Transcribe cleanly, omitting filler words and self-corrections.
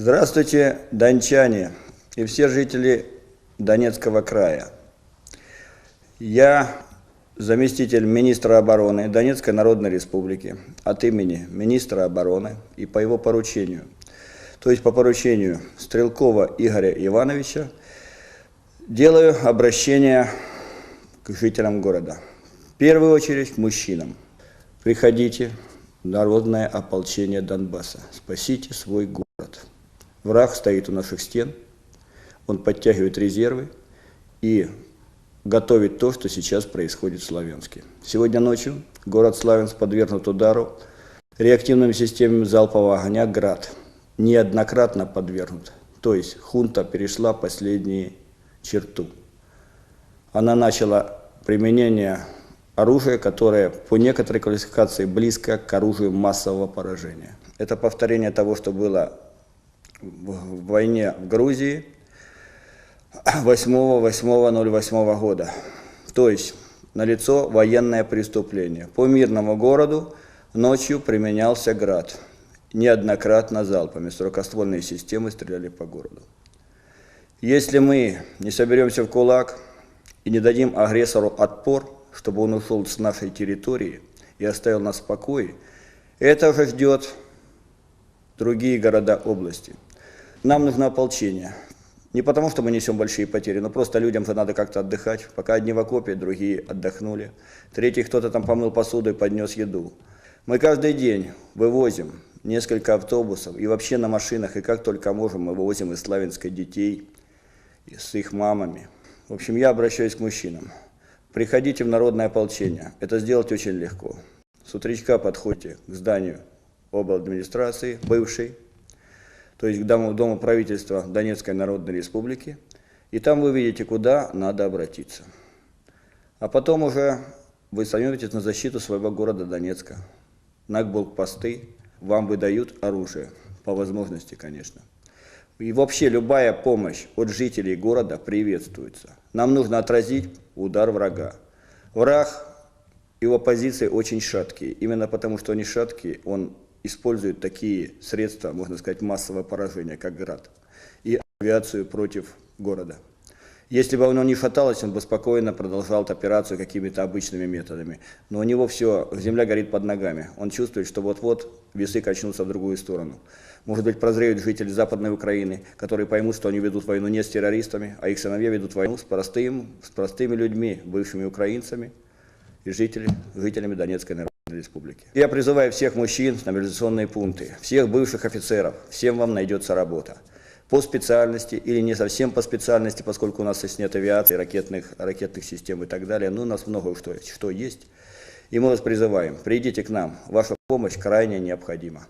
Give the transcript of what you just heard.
Здравствуйте, дончане и все жители Донецкого края. Я заместитель министра обороны Донецкой Народной Республики от имени министра обороны и по его поручению, то есть по поручению Стрелкова Игоря Ивановича, делаю обращение к жителям города. В первую очередь к мужчинам. Приходите в народное ополчение Донбасса. Спасите свой город. Враг стоит у наших стен, он подтягивает резервы и готовит то, что сейчас происходит в Славянске. Сегодня ночью город Славянск подвергнут удару реактивными системами залпового огня «Град». Неоднократно подвергнут. То есть хунта перешла последнюю черту. Она начала применение оружия, которое по некоторой квалификации близко к оружию массового поражения. Это повторение того, что было в войне в Грузии 8.08.08 года. То есть налицо военное преступление. По мирному городу ночью применялся «Град». Неоднократно залпами широкоствольные системы стреляли по городу. Если мы не соберемся в кулак и не дадим агрессору отпор, чтобы он ушел с нашей территории и оставил нас в покое, это уже ждет другие города области. Нам нужно ополчение. Не потому, что мы несем большие потери, но просто людям же надо как-то отдыхать. Пока одни в окопе, другие отдохнули. Третий кто-то там помыл посуду и поднес еду. Мы каждый день вывозим несколько автобусов и вообще на машинах, и как только можем, мы вывозим из Славянска детей с их мамами. В общем, я обращаюсь к мужчинам. Приходите в народное ополчение. Это сделать очень легко. С утречка подходите к зданию обладминистрации, бывшей, то есть к Дому правительства Донецкой Народной Республики, и там вы видите, куда надо обратиться. А потом уже вы становитесь на защиту своего города Донецка. На блокпосты вам выдают оружие, по возможности, конечно. И вообще любая помощь от жителей города приветствуется. Нам нужно отразить удар врага. Враг, его позиции очень шаткие. Именно потому, что они шаткие, он использует такие средства, можно сказать, массового поражения, как «Град», и авиацию против города. Если бы оно не шаталось, он бы спокойно продолжал операцию какими-то обычными методами. Но у него все, земля горит под ногами. Он чувствует, что вот-вот весы качнутся в другую сторону. Может быть, прозреют жители Западной Украины, которые поймут, что они ведут войну не с террористами, а их сыновья ведут войну с простыми людьми, бывшими украинцами и жителями Донецкой Народной Республики. Я призываю всех мужчин на мобилизационные пункты, всех бывших офицеров, всем вам найдется работа. По специальности или не совсем по специальности, поскольку у нас здесь нет авиации, ракетных систем и так далее, но у нас много что есть. И мы вас призываем, придите к нам, ваша помощь крайне необходима.